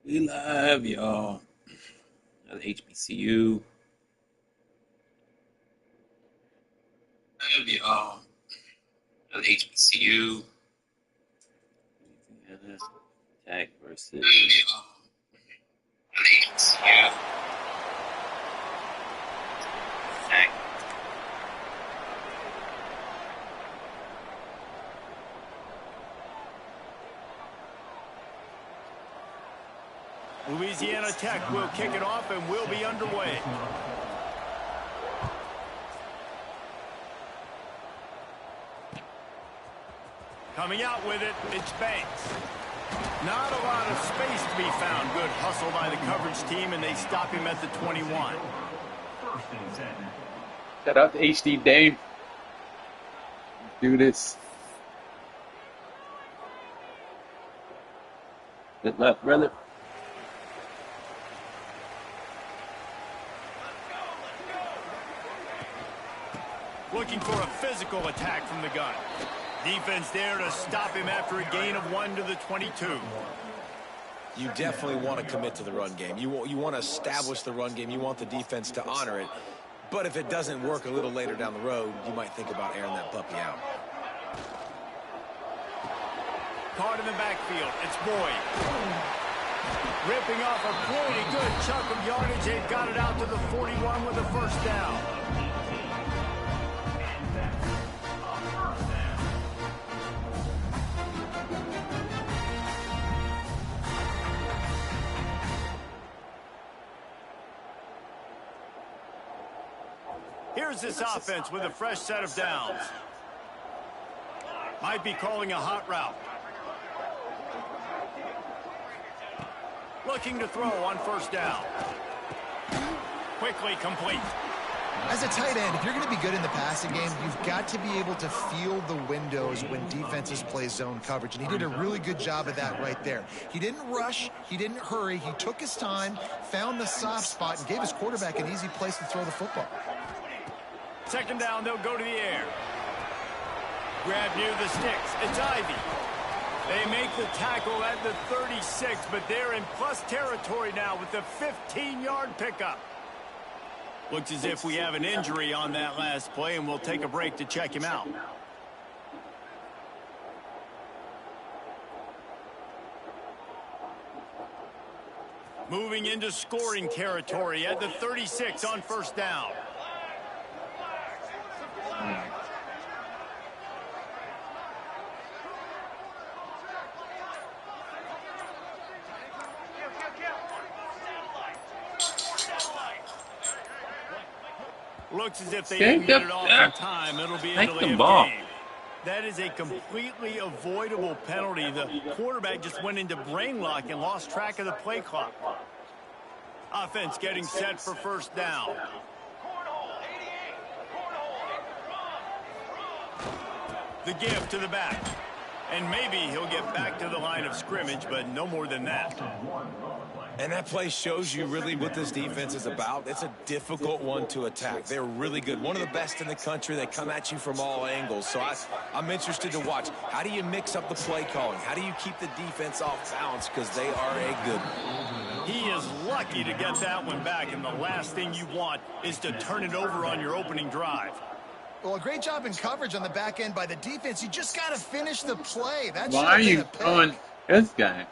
We live, y'all. At HBCU. Live, y'all. At HBCU. Louisiana Tech versus HBCU. Tech. Louisiana Tech will kick it off and will be underway. Coming out with it, it's Banks. Not a lot of space to be found. Good hustle by the coverage team, and they stop him at the 21. Shout out to HD Dame. Let's do this. Good luck, brother. Looking for a physical attack from the gun. Defense there to stop him after a gain of 1 to the 22. You definitely want to commit to the run game. You want to establish the run game. You want the defense to honor it. But if it doesn't work a little later down the road, you might think about airing that puppy out. Caught in the backfield. It's Boyd. Ripping off a pretty good chunk of yardage. They've got it out to the 41 with a first down. Here's this offense with a fresh set of downs. Might be calling a hot route. Looking to throw on first down. Quickly complete. As a tight end, if you're going to be good in the passing game, you've got to be able to feel the windows when defenses play zone coverage. And he did a really good job of that right there. He didn't rush. He didn't hurry. He took his time, found the soft spot, and gave his quarterback an easy place to throw the football. Second down, they'll go to the air. Grab near the sticks. It's Ivy. They make the tackle at the 36, but they're in plus territory now with the 15-yard pickup. Looks as if we have an injury on that last play, and we'll take a break to check him out. Moving into scoring territory at the 36 on first down. Looks as if they didn't get it off in time. It'll be a delay of game. That is a completely avoidable penalty. The quarterback just went into brain lock and lost track of the play clock. Offense getting set for first down. The give to the back. And maybe he'll get back to the line of scrimmage, but no more than that. And that play shows you really what this defense is about. It's a difficult one to attack. They're really good. One of the best in the country. They come at you from all angles. So I'm interested to watch. How do you mix up the play calling? How do you keep the defense off balance? Because they are a good one. He is lucky to get that one back, and the last thing you want is to turn it over on your opening drive. Well, a great job in coverage on the back end by the defense. You just got to finish the play. That Why are you throwing this guy?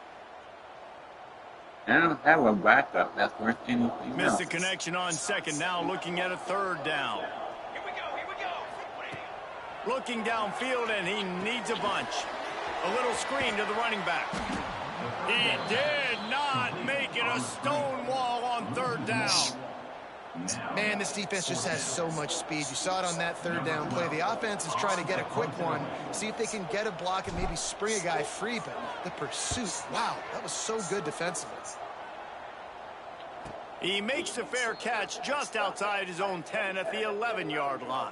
I don't have a backup that's worth anything. Missed the connection on second. Now looking at a third down. Here we go. Looking downfield, and he needs a bunch. A little screen to the running back. He did not make it a stone wall on third down. Man, this defense just has so much speed. You saw it on that third down play. The offense is trying to get a quick one, see if they can get a block and maybe spring a guy free. But the pursuit, wow, that was so good defensively. He makes the fair catch just outside his own 10 at the 11-yard line.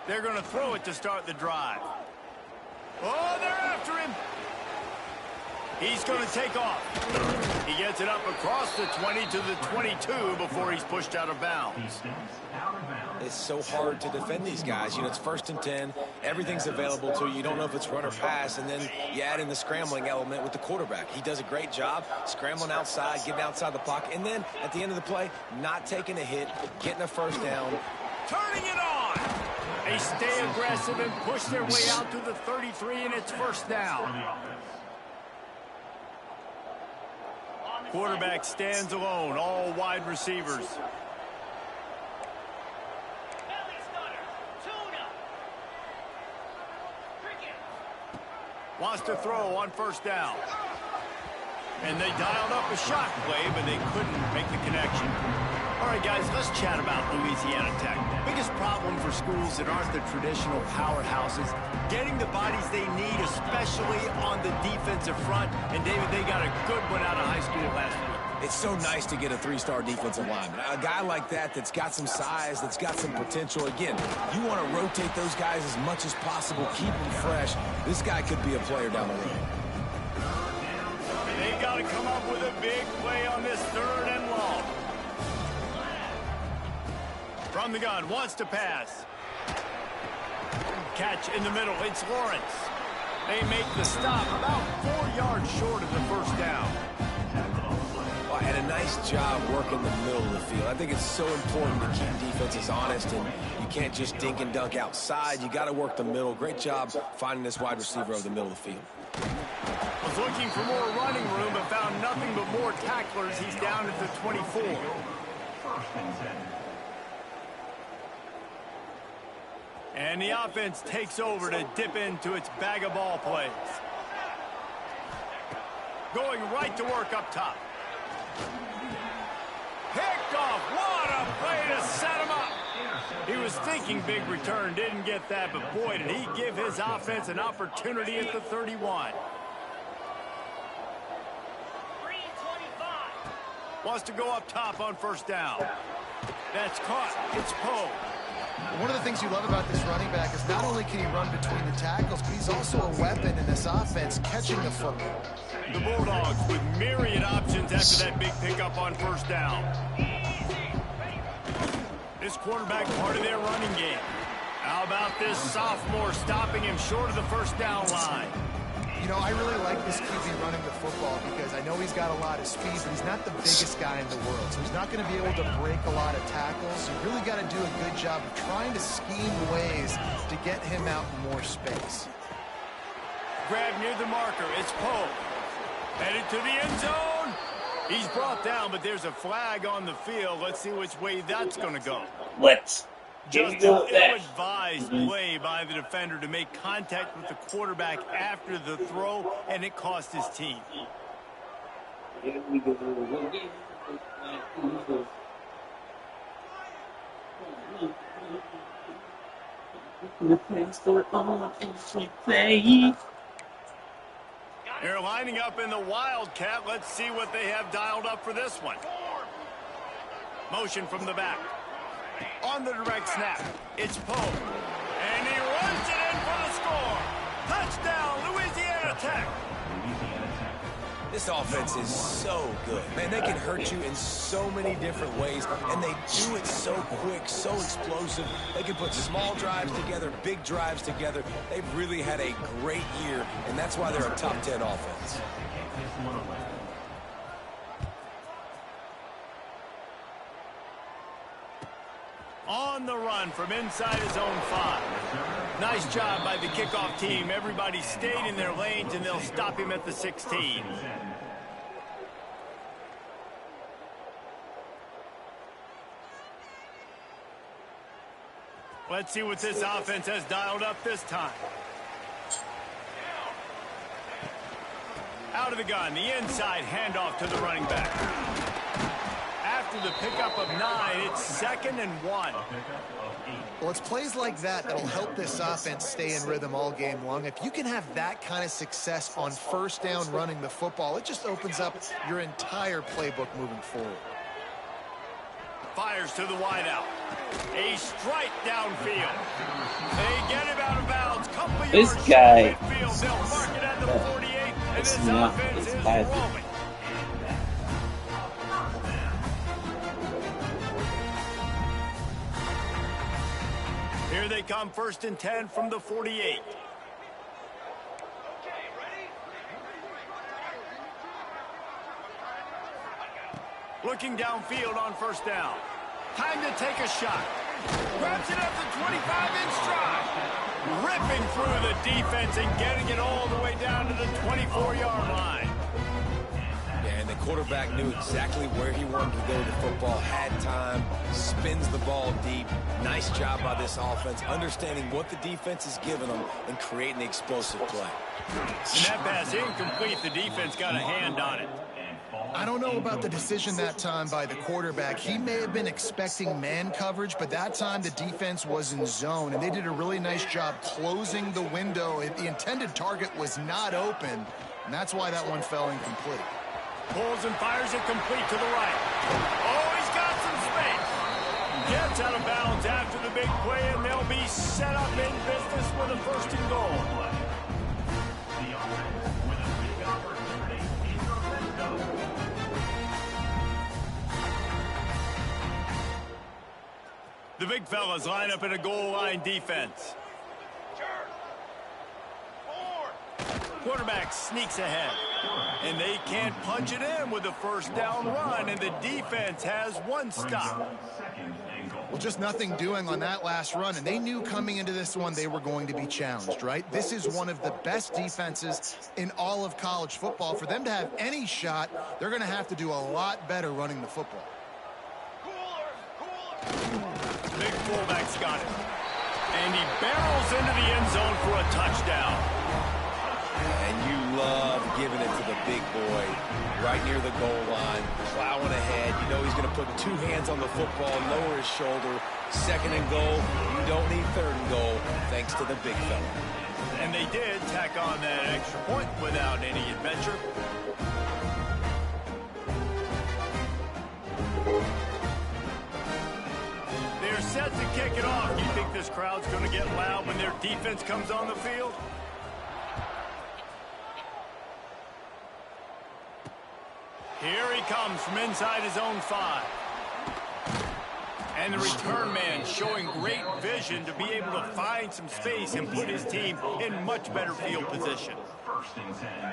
They're going to throw it to start the drive. Oh, they're after him. He's going to take off. He gets it up across the 20 to the 22 before he's pushed out of bounds. It's so hard to defend these guys. You know, it's 1st and 10. Everything's available to you. You don't know if it's run or pass, and then you add in the scrambling element with the quarterback. He does a great job scrambling outside, getting outside the pocket, and then at the end of the play, not taking a hit, getting a first down. Turning it on. They stay aggressive and push their way out to the 33, and it's first down. Quarterback stands alone, all wide receivers. Wants to throw on first down. And they dialed up a shot play, but they couldn't make the connection. All right, guys, let's chat about Louisiana Tech. Biggest problem for schools that aren't the traditional powerhouses, getting the bodies they need, especially on the defensive front. And, David, they got a good one out of high school last week. It's so nice to get a 3-star defensive lineman. A guy like that's got some size, that's got some potential. Again, you want to rotate those guys as much as possible, keep them fresh. This guy could be a player down the road. They've got to come up with a big play on this 3rd and long. From the gun, wants to pass. Catch in the middle, it's Lawrence. They make the stop about 4 yards short of the first down. And a nice job working the middle of the field. I think it's so important to keep defenses honest, and you can't just dink and dunk outside. You got to work the middle. Great job finding this wide receiver over the middle of the field. Was looking for more running room, but found nothing but more tacklers. He's down at the 24. And the offense takes over to dip into its bag of ball plays. Going right to work up top. Picked off. What a play to set him up. He was thinking big return, didn't get that, but boy, did he give his offense an opportunity at the 31. Wants to go up top on first down. That's caught. It's Poe. One of the things you love about this running back is not only can he run between the tackles, but he's also a weapon in this offense catching the football. The Bulldogs with myriad options after that big pickup on first down. This quarterback part of their running game. How about this sophomore stopping him short of the first down line? You know, I really like this QB running the football because I know he's got a lot of speed, but he's not the biggest guy in the world. So he's not going to be able to break a lot of tackles. You really got to do a good job of trying to scheme ways to get him out in more space. Grab near the marker. It's Poe. Headed to the end zone. He's brought down, but there's a flag on the field. Let's see which way that's going to go. Let's Just go an with that. ill-advised play by the defender to make contact with the quarterback after the throw, and it cost his team. Here we go. They're lining up in the Wildcat. Let's see what they have dialed up for this one. Motion from the back. On the direct snap, it's Poe. And he runs it in for the score. Touchdown, Louisiana Tech. This offense is so good. Man, they can hurt you in so many different ways, and they do it so quick, so explosive. They can put small drives together, big drives together. They've really had a great year, and that's why they're a top 10 offense. On the run from inside his own 5. Nice job by the kickoff team. Everybody stayed in their lanes, and they'll stop him at the 16. Let's see what this offense has dialed up this time. Out of the gun, the inside handoff to the running back. After the pickup of 9, it's 2nd and 1. Well, it's plays like that that'll help this offense stay in rhythm all game long. If you can have that kind of success on first down running the football, it just opens up your entire playbook moving forward. Fires to the wideout. A strike downfield. They get him out of bounds. Couple This yards guy. midfield. They'll mark it at the 48, and this Yeah, offense it's is bad. rolling. Here they come, 1st and 10 from the 48. Looking downfield on 1st down. Time to take a shot. Grabs it up the 25 in stride. Ripping through the defense and getting it all the way down to the 24-yard line. Yeah, and the quarterback knew exactly where he wanted to go with the football, had time, spins the ball deep. Nice job by this offense, understanding what the defense is giving them and creating the explosive play. And that pass incomplete. The defense got a hand on it. I don't know about the decision that time by the quarterback. He may have been expecting man coverage, but that time the defense was in zone, and they did a really nice job closing the window. The intended target was not open, and that's why that one fell incomplete. Pulls and fires it complete to the right. Oh, he's got some space. Gets out of bounds after the big play, and they'll be set up in business with a 1st and goal. The big fellas line up in a goal line defense. Quarterback sneaks ahead. And they can't punch it in with a 1st down run, and the defense has one stop. Well, just nothing doing on that last run, and they knew coming into this one they were going to be challenged, right? This is one of the best defenses in all of college football. For them to have any shot, they're going to have to do a lot better running the football. Big fullback's got it. And he barrels into the end zone for a touchdown. And you love giving it to the big boy right near the goal line, plowing ahead. You know he's going to put 2 hands on the football, lower his shoulder. 2nd and goal. You don't need 3rd and goal thanks to the big fella. And they did tack on that extra point without any adventure. They're set to kick it off. You think this crowd's going to get loud when their defense comes on the field? Here he comes from inside his own 5. And the return man showing great vision to be able to find some space and put his team in much better field position.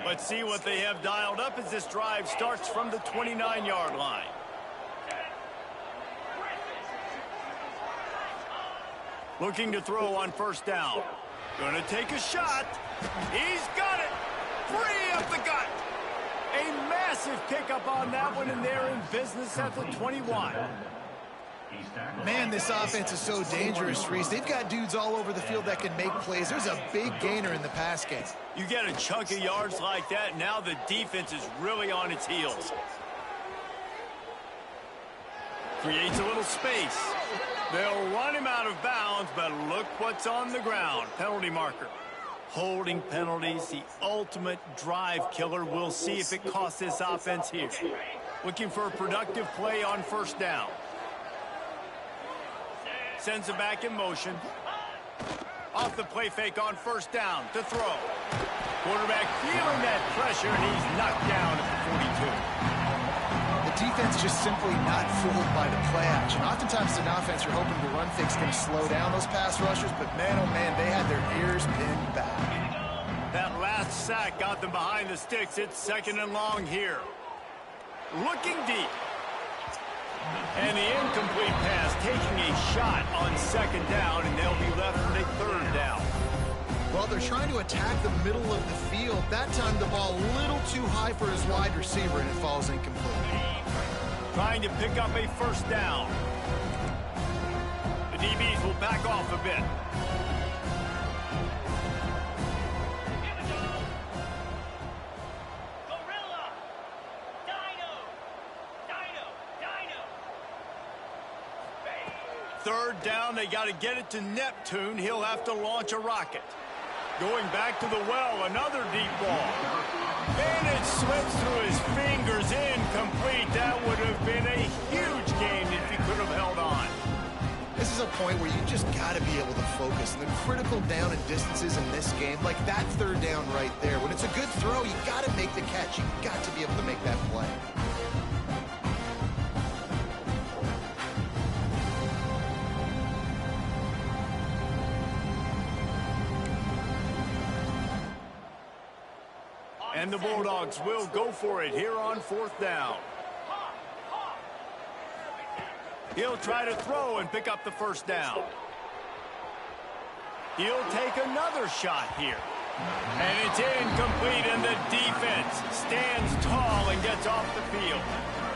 Let's see what they have dialed up as this drive starts from the 29-yard line. Looking to throw on 1st down. Going to take a shot. He's got it. Free up the gut. A massive pickup on that one, and they're in business at the 21. Man, this offense is so dangerous, Reese. They've got dudes all over the field that can make plays. There's a big gainer in the pass game. You get a chunk of yards like that, now the defense is really on its heels. Creates a little space. They'll run him out of bounds, but look what's on the ground. Penalty marker. Holding penalties, the ultimate drive killer. We'll see if it costs this offense here. Looking for a productive play on 1st down. Sends it back in motion. Off the play fake on 1st down to throw. Quarterback feeling that pressure, and he's knocked down at the 42. The defense just simply not fooled by the play action. Oftentimes, an offense you're hoping the run fake's going to slow down those pass rushers, but man, oh man, they had their ears pinned back. That last sack got them behind the sticks. It's 2nd and long here. Looking deep. And the incomplete pass taking a shot on 2nd down, and they'll be left with a 3rd down. Well, they're trying to attack the middle of the field. That time the ball a little too high for his wide receiver, and it falls incomplete. Trying to pick up a 1st down. The DBs will back off a bit. Third down, they got to get it to Neptune. He'll have to launch a rocket. Going back to the well, another deep ball. And it slips through his fingers, incomplete. That would have been a huge gain if he could have point where you just got to be able to focus. And the critical down and distances in this game, like that third down right there, when it's a good throw, you got to make the catch. You got to be able to make that play. And the Bulldogs will go for it here on 4th down. He'll try to throw and pick up the first down. He'll take another shot here. And it's incomplete, and the defense stands tall and gets off the field.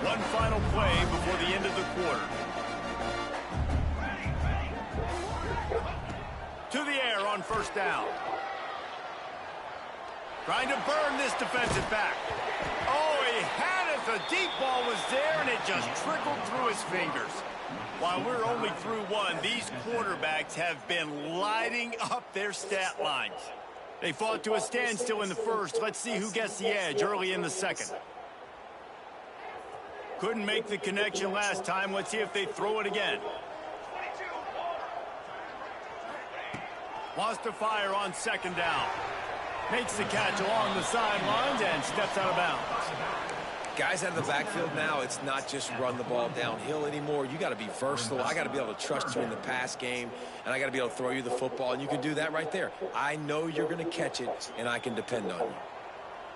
One final play before the end of the quarter. To the air on 1st down. Trying to burn this defensive back. Oh, he had it. The deep ball was there, and it just trickled through his fingers. While we're only through one, these quarterbacks have been lighting up their stat lines. They fought to a standstill in the first. Let's see who gets the edge early in the second. Couldn't make the connection last time. Let's see if they throw it again. Wants to fire on 2nd down. Makes the catch along the sidelines and steps out of bounds. Guys out of the backfield now, it's not just run the ball downhill anymore. You got to be versatile. I got to be able to trust you in the pass game, and I got to be able to throw you the football, and you can do that right there. I know you're going to catch it, and I can depend on you.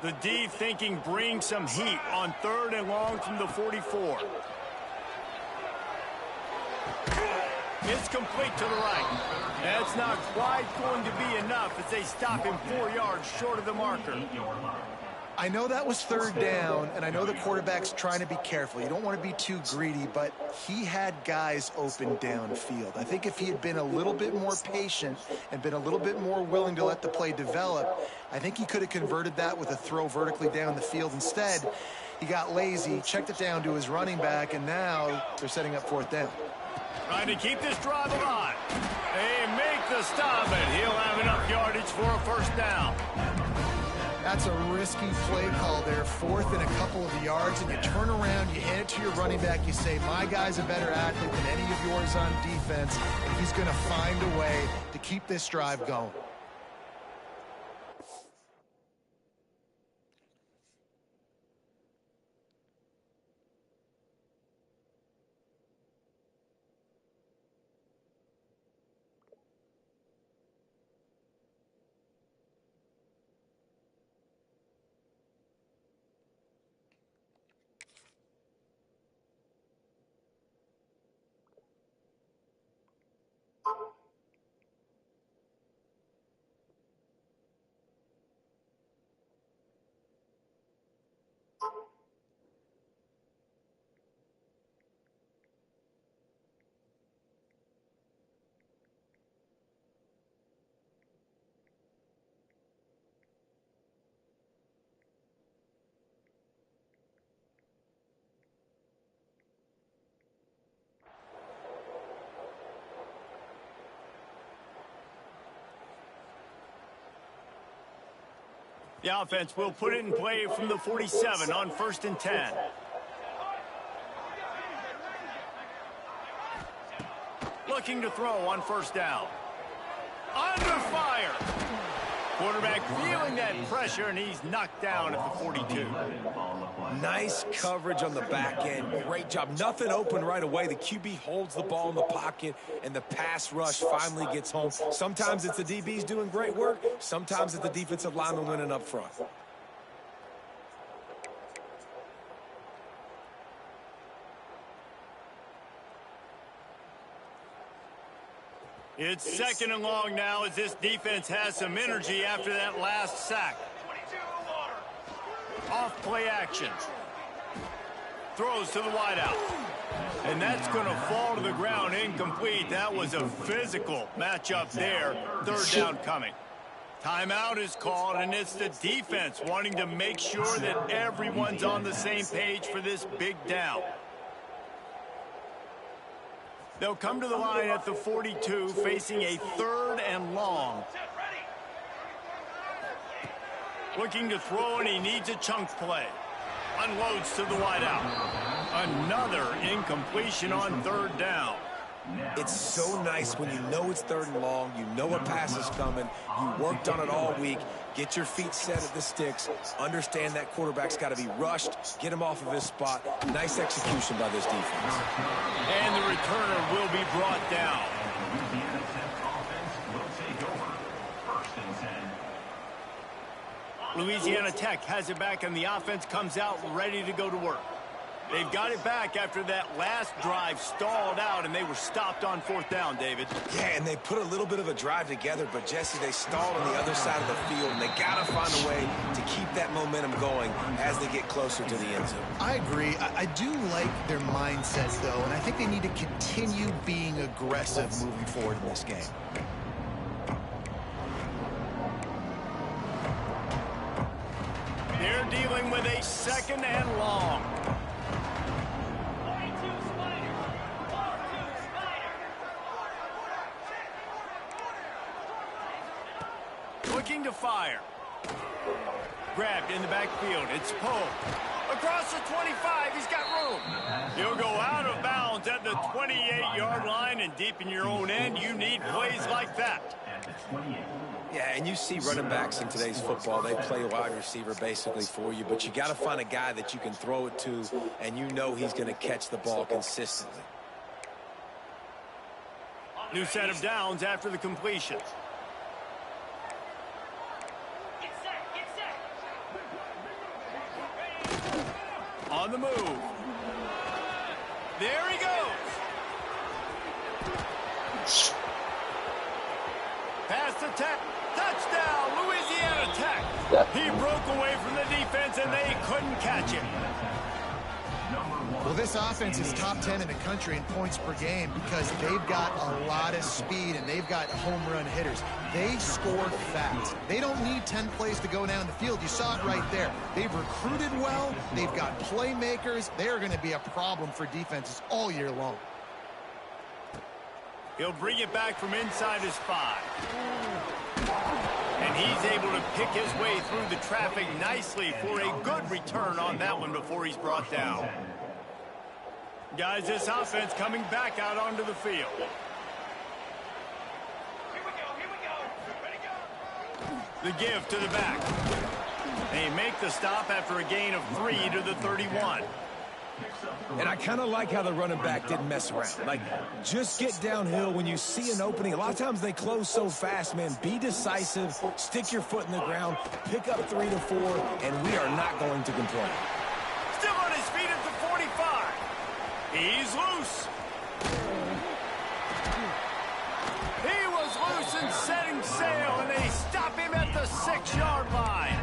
The D thinking bring some heat on 3rd and long from the 44. It's complete to the right. That's not quite going to be enough as they stop him 4 yards short of the marker. I know that was 3rd down, and I know the quarterback's trying to be careful. You don't want to be too greedy, but he had guys open downfield. I think if he had been a little bit more patient and been a little bit more willing to let the play develop, I think he could have converted that with a throw vertically down the field. Instead, he got lazy, checked it down to his running back, and now they're setting up 4th down. Trying to keep this drive alive. They make the stop, and he'll have enough yardage for a 1st down. That's a risky play call there, 4th and a couple of yards, and you turn around, you hand it to your running back, you say, my guy's a better athlete than any of yours on defense, and he's going to find a way to keep this drive going. The offense will put it in play from the 47 on 1st and 10. Looking to throw on 1st down. Under fire. Quarterback feeling that pressure, and he's knocked down at the 42. Nice coverage on the back end. Great job. Nothing open right away. The QB holds the ball in the pocket, and the pass rush finally gets home. Sometimes it's the DBs doing great work. Sometimes it's the defensive lineman winning up front. It's 2nd and long now as this defense has some energy after that last sack. Off play action. Throws to the wideout. And that's going to fall to the ground incomplete. That was a physical matchup there. 3rd down coming. Timeout is called, and it's the defense wanting to make sure that everyone's on the same page for this big down. They'll come to the line at the 42, facing a 3rd and long. Looking to throw, and he needs a chunk play. Unloads to the wideout. Another incompletion on 3rd down. It's so nice when you know it's 3rd and long, you know a pass is coming, you worked on it all week, get your feet set at the sticks, understand that quarterback's got to be rushed, get him off of his spot. Nice execution by this defense. And the returner will be brought down. Louisiana Tech offense will take over. 1st and 10. Louisiana Tech has it back, and the offense comes out ready to go to work. They've got it back after that last drive stalled out, and they were stopped on 4th down, David. Yeah, and they put a little bit of a drive together, but, Jesse, they stalled on the other side of the field, and they got to find a way to keep that momentum going as they get closer to the end zone. I agree. I do like their mindset, though, and I think they need to continue being aggressive moving forward in this game. They're dealing with a 2nd and long. Looking to fire. Grabbed in the backfield. It's Poe. Across the 25. He's got room. He'll go out of bounds at the 28-yard line, and deep in your own end, you need plays like that. Yeah, and you see running backs in today's football, they play wide receiver basically for you, but you got to find a guy that you can throw it to, and you know he's going to catch the ball consistently. New set of downs after the completion. On the move. There he goes. Pass the Tech. Touchdown, Louisiana Tech. He broke away from the defense, and they couldn't catch him. Well, this offense is top 10 in the country in points per game because they've got a lot of speed and they've got home run hitters. They score fast. They don't need 10 plays to go down the field. You saw it right there. They've recruited well. They've got playmakers. They are going to be a problem for defenses all year long. He'll bring it back from inside his 5. And he's able to pick his way through the traffic nicely for a good return on that one before he's brought down. Guys, this offense coming back out onto the field. Here we go. Ready, go. The give to the back. They make the stop after a gain of 3 to the 31. And I kind of like how the running back didn't mess around. Like, just get downhill when you see an opening. A lot of times they close so fast, man. Be decisive, stick your foot in the ground, pick up 3 to 4, and we are not going to complain. Still on his feet at the 45. He's loose. He was loose and setting sail, and they stop him at the 6-yard line.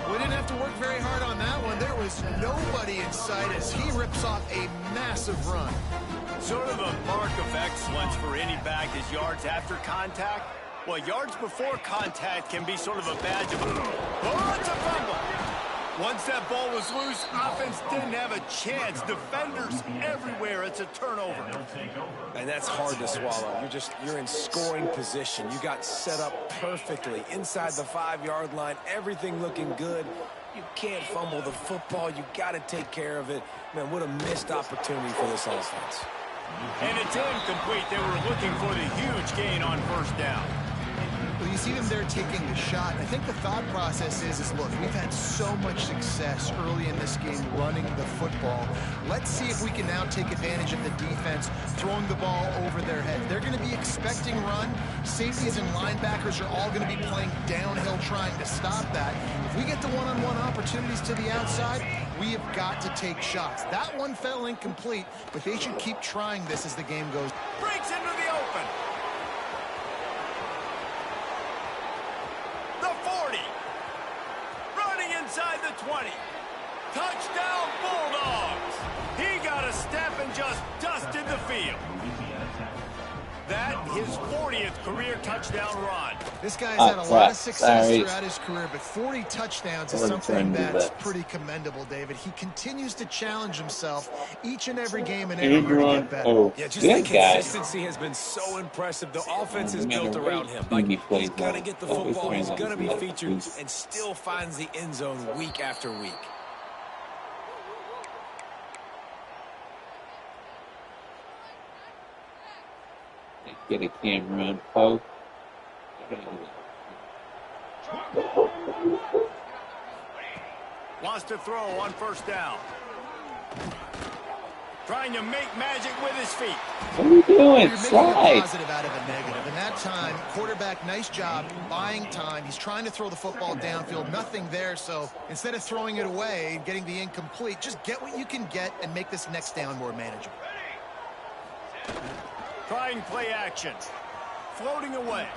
We didn't have to work very hard on that one. There was nobody in sight as he rips off a massive run. Sort of a mark of excellence for any back is yards after contact. Well, yards before contact can be sort of a badge of... Oh, it's a fumble. Once that ball was loose, offense didn't have a chance. Defenders everywhere. It's a turnover. And that's hard to swallow. You're in scoring position. You got set up perfectly inside the 5-yard line. Everything looking good. You can't fumble the football. You got to take care of it. Man, what a missed opportunity for this offense. And it's incomplete. They were looking for the huge gain on 1st down. Well, you see them there taking the shot. I think the thought process is look, we've had so much success early in this game running the football. Let's see if we can now take advantage of the defense throwing the ball over their head. They're going to be expecting run. Safeties and linebackers are all going to be playing downhill trying to stop that. If we get the one-on-one opportunities to the outside, we have got to take shots. That one fell incomplete, but they should keep trying this as the game goes. Breaks into the open. The 40. Running inside the 20. Touchdown Bulldogs. He got a step and just dusted the field. That his 40th career touchdown run. This guy's had a lot of success throughout his career, but 40 touchdowns is something that's pretty commendable, David. He continues to challenge himself each and every game and every year to get better. Yeah, just the consistency has been so impressive. The offense is built around him. Like, he's got to get the football. He's going to be featured and still finds the end zone week after week. Get a camera and poke. Wants to throw on first down. Trying to make magic with his feet. What are you doing? You're making a Slide. positive out of a negative. And that time, quarterback, nice job buying time. He's trying to throw the football downfield. Nothing there. So instead of throwing it away, getting the incomplete, just get what you can get and make this next down more manageable. Trying play action. Floating away.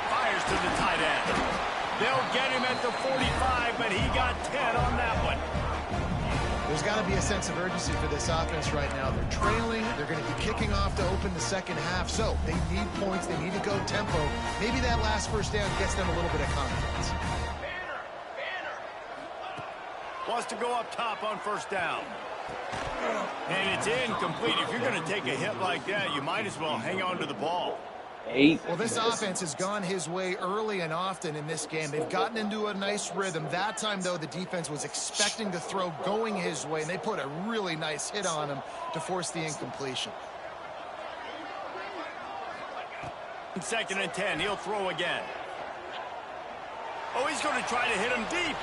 Fires to the tight end. They'll get him at the 45, but he got 10 on that one. There's got to be a sense of urgency for this offense right now. They're trailing. They're going to be kicking off to open the second half. So they need points. They need to go tempo. Maybe that last first down gets them a little bit of confidence. Wants to go up top on first down. And it's incomplete. If you're going to take a hit like that, you might as well hang on to the ball. Well, this offense has gone his way early and often in this game. They've gotten into a nice rhythm. That time, though, the defense was expecting to throw going his way, and they put a really nice hit on him to force the incompletion. 2nd and 10. He'll throw again. Oh, he's going to try to hit him deep.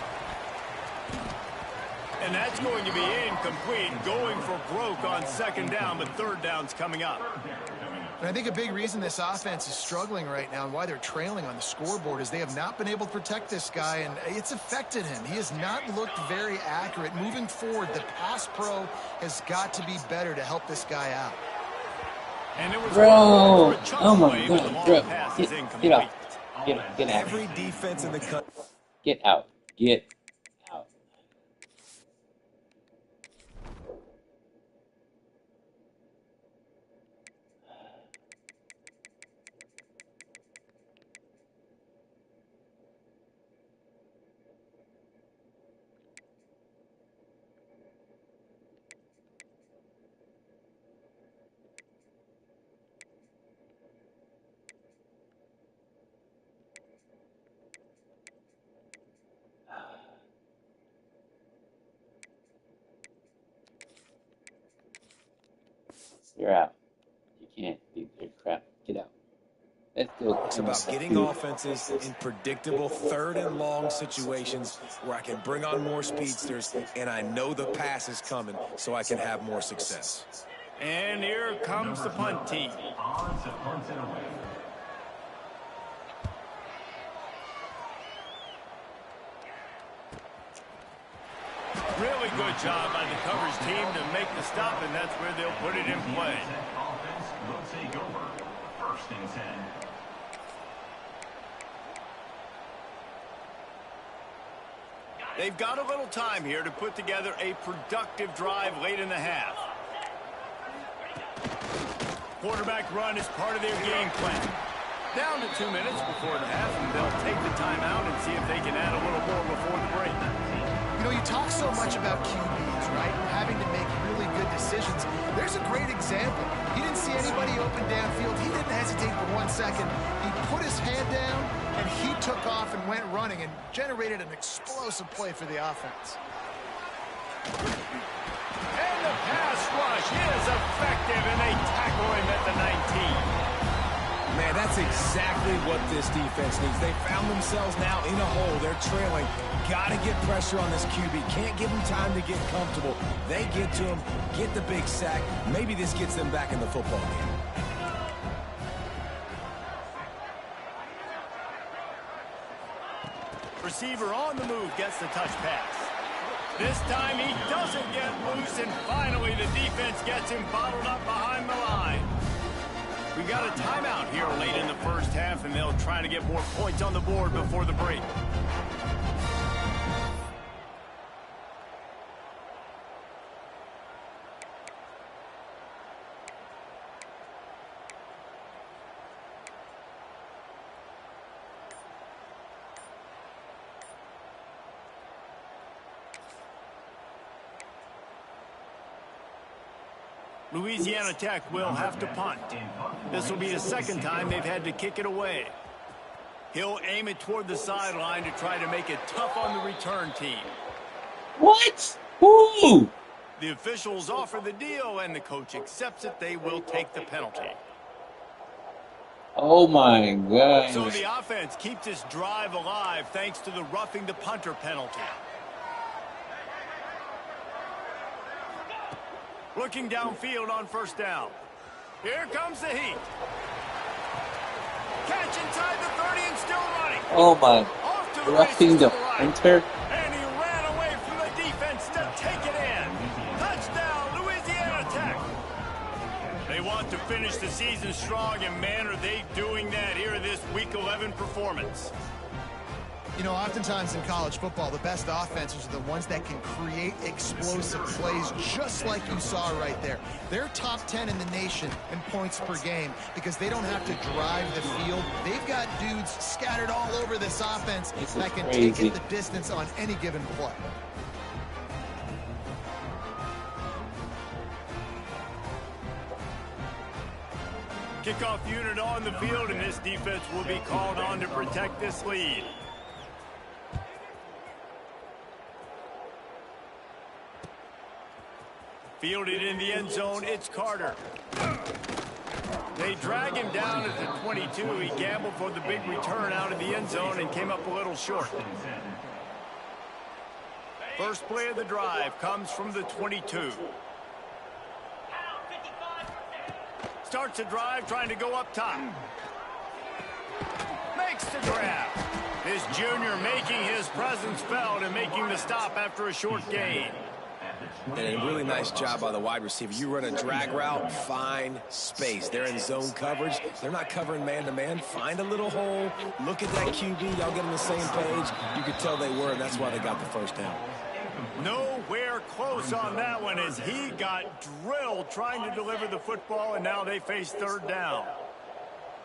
And that's going to be incomplete, going for broke on 2nd down, but 3rd down's coming up. And I think a big reason this offense is struggling right now and why they're trailing on the scoreboard is they have not been able to protect this guy, and it's affected him. He has not looked very accurate. Moving forward, the pass pro has got to be better to help this guy out. And it was Bro, oh my away, God, bro, get out, get out, Every defense in the country. get out, get out. You're out. You can't be there, crap. Get out. Let's go. It's about getting offenses in predictable 3rd and long situations where I can bring on more speedsters and I know the pass is coming so I can have more success. And here comes the punt team. Odds of punts it away. Really good job by the coverage team to make the stop, and that's where they'll put it in play. Offense will take over. 1st and 10. They've got a little time here to put together a productive drive late in the half. Quarterback run is part of their game plan. Down to 2 minutes before the half, and they'll take the timeout and see if they can add a little more before the break. You know, you talk so much about QBs, right? Having to make really good decisions. There's a great example. He didn't see anybody open downfield. He didn't hesitate for 1 second. He put his head down, and he took off and went running and generated an explosive play for the offense. And the pass rush is effective, and they tackle him at the 19. Man, that's exactly what this defense needs. They found themselves now in a hole. They're trailing. Got to get pressure on this QB. Can't give him time to get comfortable. They get to him, get the big sack. Maybe this gets them back in the football game. Receiver on the move gets the touch pass. This time he doesn't get loose, and finally the defense gets him bottled up behind the line. We got a timeout here late in the 1st half, and they'll try to get more points on the board before the break. Louisiana Tech will have to punt. This will be the 2nd time they've had to kick it away. He'll aim it toward the sideline to try to make it tough on the return team. What? Who? The officials offer the deal, and the coach accepts it. They will take the penalty. Oh my So gosh. the offense keeps its drive alive thanks to the roughing the punter penalty. Looking downfield on first down. Here comes the heat. Catch inside the 30 and still running. Oh my. Off to the Roughing races to the the right. punter. And he ran away from the defense to take it in. Touchdown, Louisiana Tech. They want to finish the season strong, and man, are they doing that here in this Week 11 performance. You know, oftentimes in college football, the best offenses are the ones that can create explosive plays, just like you saw right there. They're top 10 in the nation in points per game because they don't have to drive the field. They've got dudes scattered all over this offense that can take it the distance on any given play. Kickoff unit on the field, and this defense will be called on to protect this lead. Fielded in the end zone, it's Carter. They drag him down at the 22. He gambled for the big return out of the end zone and came up a little short. First play of the drive comes from the 22. Starts the drive trying to go up top. Makes the grab. This junior making his presence felt and making the stop after a short gain. And a really nice job by the wide receiver. You run a drag route, find space. They're in zone coverage. They're not covering man-to-man. Find a little hole. Look at that QB. Y'all get on the same page. You could tell they were, and that's why they got the first down. Nowhere close on that one as he got drilled trying to deliver the football, and now they face third down.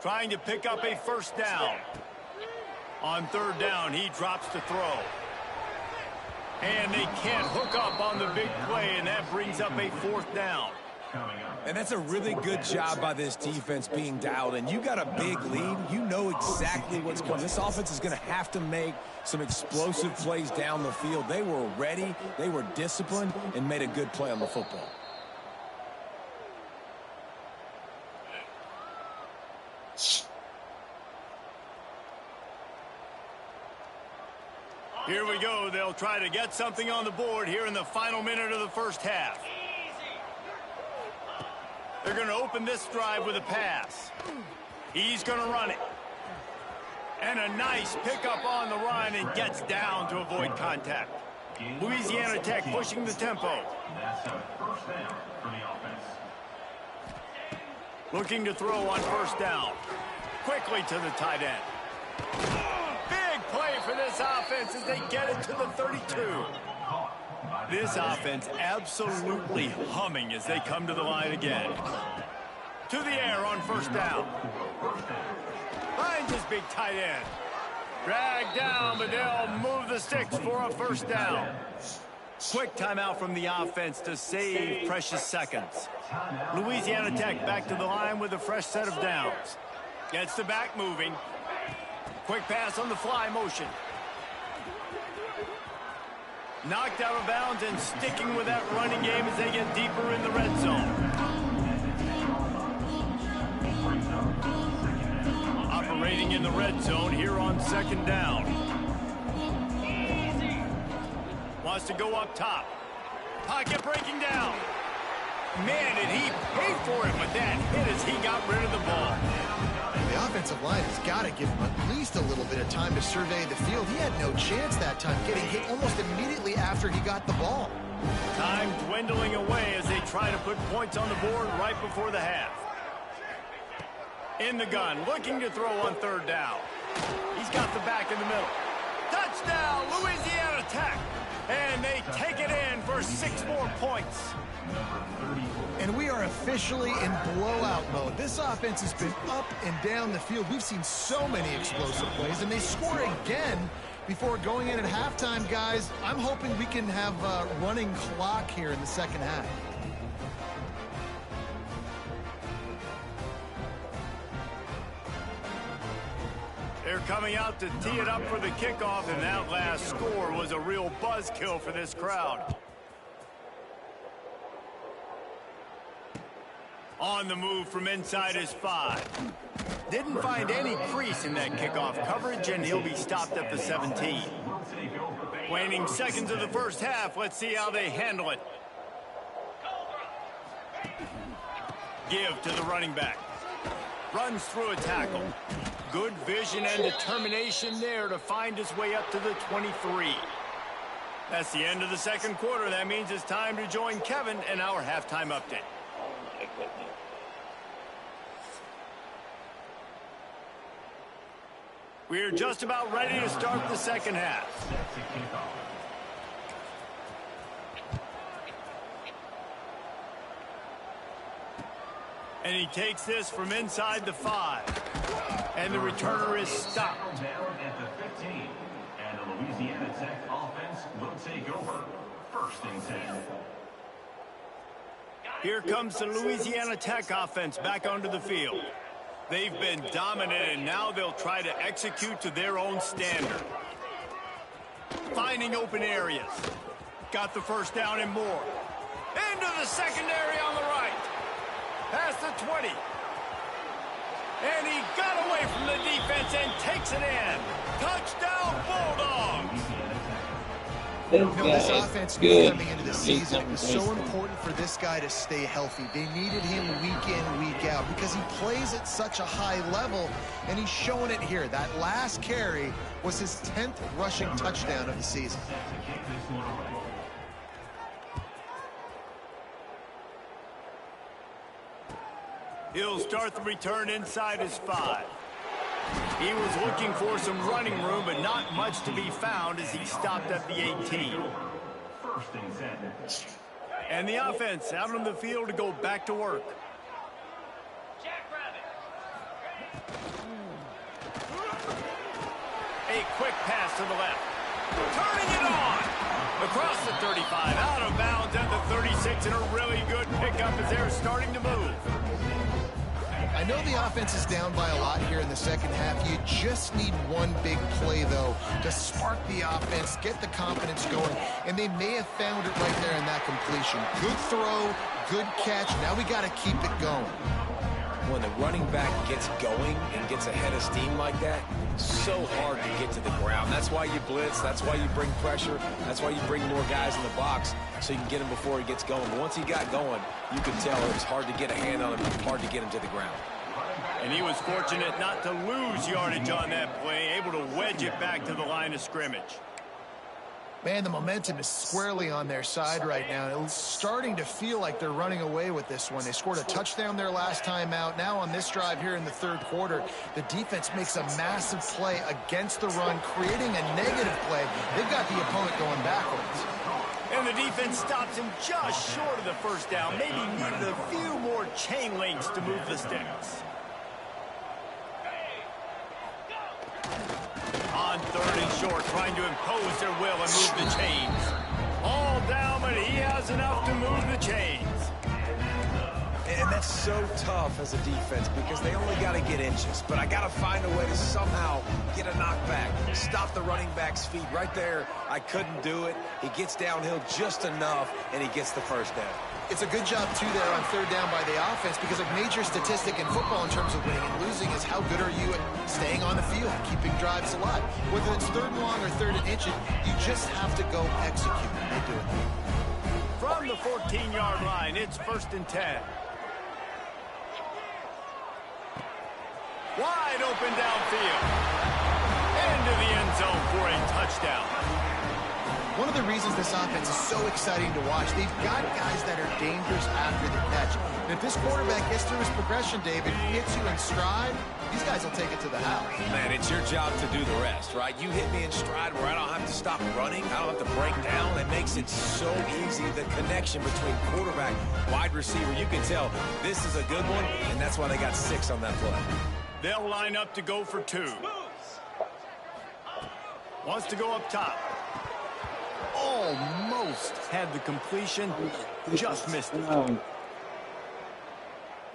Trying to pick up a first down. On third down, he drops to throw. And they can't hook up on the big play, and that brings up a fourth down. And that's a really good job by this defense being dialed in. You got a big lead. You know exactly what's coming. This offense is going to have to make some explosive plays down the field. They were ready, they were disciplined, and made a good play on the football. Here we go. They'll try to get something on the board here in the final minute of the first half. They're going to open this drive with a pass. He's going to run it. And a nice pickup on the run and gets down to avoid contact. Louisiana Tech pushing the tempo. That's a first down for the offense. Looking to throw on first down. Quickly to the tight end. Big play for this offense as they get it to the 32. This offense absolutely humming as they come to the line again. To the air on first down. Finds his big tight end. Dragged down, but they'll move the sticks for a first down. Quick timeout from the offense to save precious seconds. Louisiana Tech back to the line with a fresh set of downs. Gets the back moving. Quick pass on the fly motion. Knocked out of bounds and sticking with that running game as they get deeper in the red zone. Operating in the red zone here on second down. Wants to go up top. Pocket breaking down. Man, did he pay for it with that hit as he got rid of the ball. The offensive line has got to give him at least a little bit of time to survey the field. He had no chance that time, getting hit almost immediately after he got the ball. Time dwindling away as they try to put points on the board right before the half. In the gun, looking to throw on third down. He's got the back in the middle. Touchdown, Louisiana Tech. And they take it in for 6 more points. And we are officially in blowout mode. This offense has been up and down the field. We've seen so many explosive plays, and they score again before going in at halftime, guys. I'm hoping we can have a running clock here in the second half. They're coming out to tee it up for the kickoff, and that last score was a real buzzkill for this crowd. On the move from inside his 5. Didn't find any crease in that kickoff coverage, and he'll be stopped at the 17. Waning seconds of the first half. Let's see how they handle it. Give to the running back. Runs through a tackle. Good vision and determination there to find his way up to the 23. That's the end of the second quarter. That means it's time to join Kevin in our halftime update. Oh, my goodness. We're just about ready to start the second half. And he takes this from inside the 5. And the returner is stopped. Down at the 15. And the Louisiana Tech offense will take over. First and 10. Here comes the Louisiana Tech offense back onto the field. They've been dominant, and now they'll try to execute to their own standard. Finding open areas. Got the first down and more. Into the secondary on the right. Past the 20. And he got away from the defense and takes it in. Touchdown, Bulldogs! This offense knew coming into the season, it was so important for this guy to stay healthy. They needed him week in, week out, because he plays at such a high level, and he's showing it here. That last carry was his 10th rushing touchdown of the season. He'll start the return inside his 5. He was looking for some running room, but not much to be found as he stopped at the 18. First and 10. And the offense out on the field to go back to work. A quick pass to the left. Turning it on. Across the 35, out of bounds at the 36, and a really good pickup as they're starting to move. I know the offense is down by a lot here in the second half. You just need one big play, though, to spark the offense, get the confidence going, and they may have found it right there in that completion. Good throw, good catch. Now we got to keep it going. When the running back gets going and gets ahead of steam like that, so hard to get to the ground. That's why you blitz. That's why you bring pressure. That's why you bring more guys in the box so you can get him before he gets going. But once he got going, you could tell it was hard to get a hand on him, hard to get him to the ground. And he was fortunate not to lose yardage on that play, able to wedge it back to the line of scrimmage. Man, the momentum is squarely on their side right now. It's starting to feel like they're running away with this one. They scored a touchdown their last time out. Now on this drive here in the third quarter, the defense makes a massive play against the run, creating a negative play. They've got the opponent going backwards. And the defense stops him just short of the first down. Maybe needed a few more chain links to move the sticks. On third and short, trying to impose their will and move the chains. All down, but he has enough to move the chains. And that's so tough as a defense because they only got to get inches. But I got to find a way to somehow get a knockback, stop the running back's feet. Right there, I couldn't do it. He gets downhill just enough, and he gets the first down. It's a good job, too, there on third down by the offense because a major statistic in football in terms of winning and losing is how good are you at staying on the field, keeping drives alive. Whether it's third and long or third and inches, you just have to go execute. They do it. From the 14-yard line, it's first and 10. Wide open downfield. Into the end zone for a touchdown. One of the reasons this offense is so exciting to watch, they've got guys that are dangerous after the catch. And if this quarterback gets through his progression, David, hits you in stride, these guys will take it to the house. Man, it's your job to do the rest, right? You hit me in stride where I don't have to stop running. I don't have to break down. It makes it so easy. The connection between quarterback, wide receiver, you can tell this is a good one, and that's why they got 6 on that play. They'll line up to go for 2. Wants to go up top. Almost had the completion, just missed it.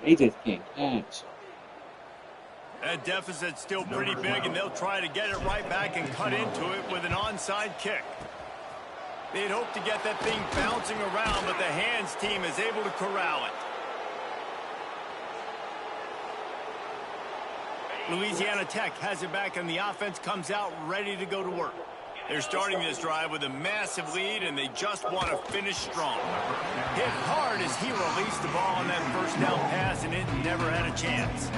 They just can't catch. That deficit's still pretty big, and they'll try to get it right back and cut into it with an onside kick. They'd hope to get that thing bouncing around, but the hands team is able to corral it. Louisiana Tech has it back, and the offense comes out ready to go to work. They're starting this drive with a massive lead, and they just want to finish strong. Hit hard as he released the ball on that first down pass, and it never had a chance.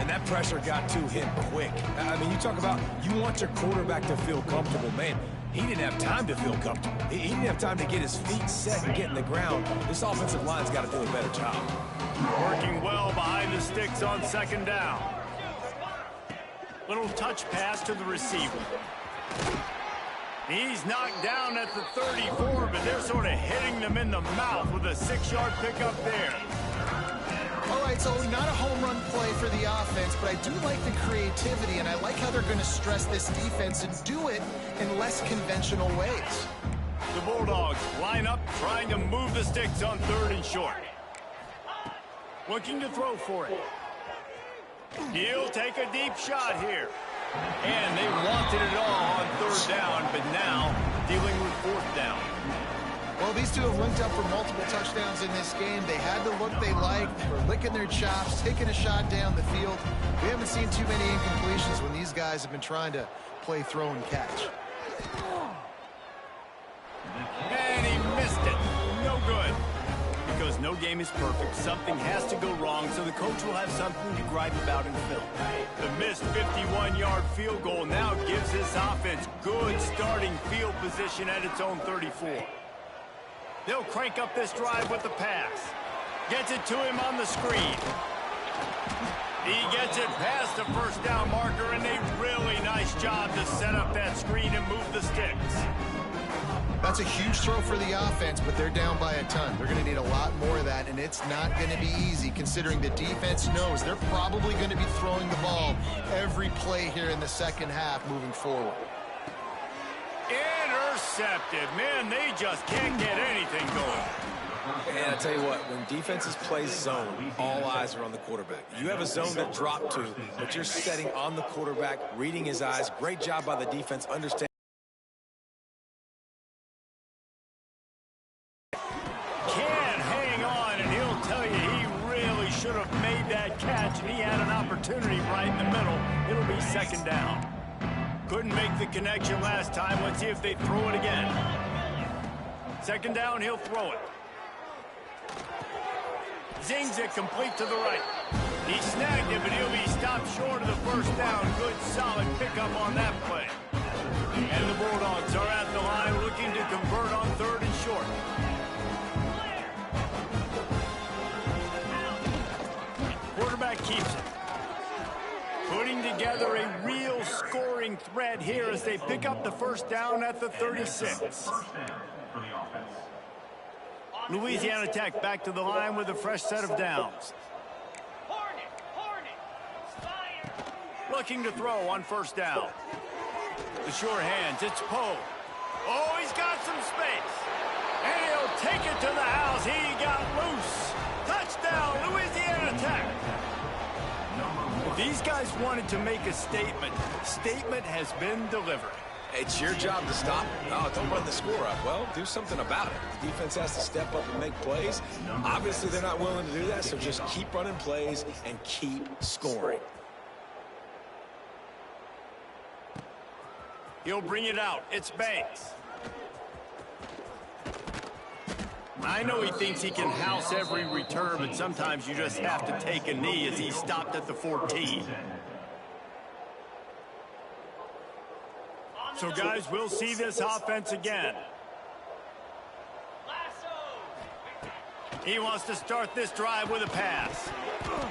And that pressure got to him quick. I mean, you talk about you want your quarterback to feel comfortable. Man, he didn't have time to feel comfortable. He didn't have time to get his feet set and get in the ground. This offensive line's got to do a better job. Working well behind the sticks on second down. Little touch pass to the receiver. He's knocked down at the 34, but they're sort of hitting them in the mouth with a 6-yard pickup there. All right, so not a home run play for the offense, but I do like the creativity, and I like how they're going to stress this defense and do it in less conventional ways. The Bulldogs line up, trying to move the sticks on 3rd and short. Looking to throw for it. He'll take a deep shot here. And they wanted it all on 3rd down, but now dealing with 4th down. Well, these two have linked up for multiple touchdowns in this game. They had the look they liked. They were licking their chops, taking a shot down the field. We haven't seen too many incompletions when these guys have been trying to play throw and catch. And he missed it. No good. Because no game is perfect, something has to go wrong, so the coach will have something to gripe about in film. The missed 51-yard field goal now gives this offense good starting field position at its own 34. They'll crank up this drive with the pass. Gets it to him on the screen. He gets it past the first down marker, and a really nice job to set up that screen and move the sticks. That's a huge throw for the offense, but they're down by a ton. They're going to need a lot more of that, and it's not going to be easy considering the defense knows they're probably going to be throwing the ball every play here in the second half moving forward. Intercepted. Man, they just can't get anything going. And I tell you what, when defenses play zone, all eyes are on the quarterback. You have a zone to drop to, but you're setting on the quarterback, reading his eyes. Great job by the defense, understanding. Can't hang on, and he'll tell you he really should have made that catch, and he had an opportunity right in the middle. It'll be 2nd down. Couldn't make the connection last time. Let's see if they throw it again. 2nd down, he'll throw it. Zings it complete to the right. He snagged it, but he'll be stopped short of the first down. Good, solid pickup on that play. And the Bulldogs are at the line looking to convert on 3rd and short. Quarterback keeps it. Putting together a real scoring threat here as they pick up the first down at the 36. Louisiana Tech back to the line with a fresh set of downs. Looking to throw on 1st down. The sure hands, it's Poe. Oh, he's got some space. And he'll take it to the house. He got loose. Touchdown, Louisiana Tech. These guys wanted to make a statement. Statement has been delivered. It's your job to stop. Oh, don't run the score up. Well, do something about it. The defense has to step up and make plays. Obviously, they're not willing to do that, so just keep running plays and keep scoring. He'll bring it out. It's Banks. I know he thinks he can house every return, but sometimes you just have to take a knee as he stopped at the 14. So, guys, we'll see this offense again. He wants to start this drive with a pass.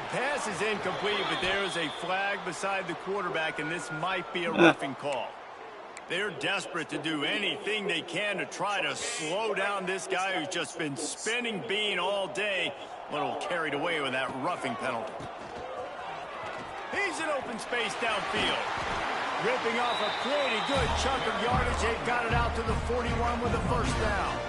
Pass is incomplete, but there is a flag beside the quarterback, and this might be a roughing call. They're desperate to do anything they can to try to slow down this guy who's just been spinning bean all day. A little carried away with that roughing penalty. He's in open space downfield. Ripping off a pretty good chunk of yardage. They've got it out to the 41 with a 1st down.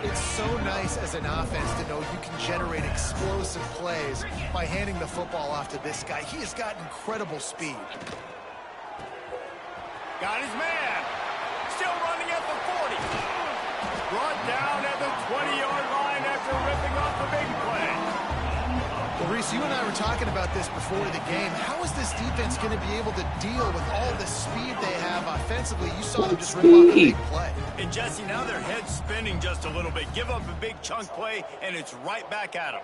It's so nice as an offense to know you can generate explosive plays by handing the football off to this guy. He has got incredible speed. Got his man. Still running at the 40. Brought down at the 20-yard line after ripping off a big play. Well, Reese, you and I were talking about this before the game. How is this defense going to be able to deal with all the speed they have offensively? You saw them just rip off a big play. And Jesse, now their head's spinning just a little bit. Give up a big chunk play, and it's right back at them.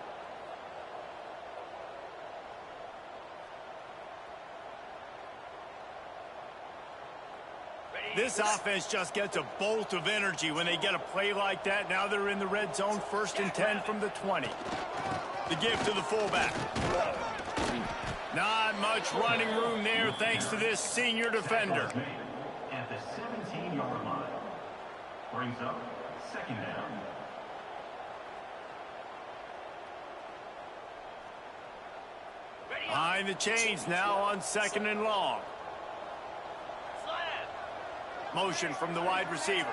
This offense just gets a bolt of energy when they get a play like that. Now they're in the red zone, 1st and 10 from the 20. The give to the fullback. Not much running room there thanks to this senior defender. At the 17-yard line. Brings up 2nd down. Behind the chains now on 2nd and long. Motion from the wide receiver.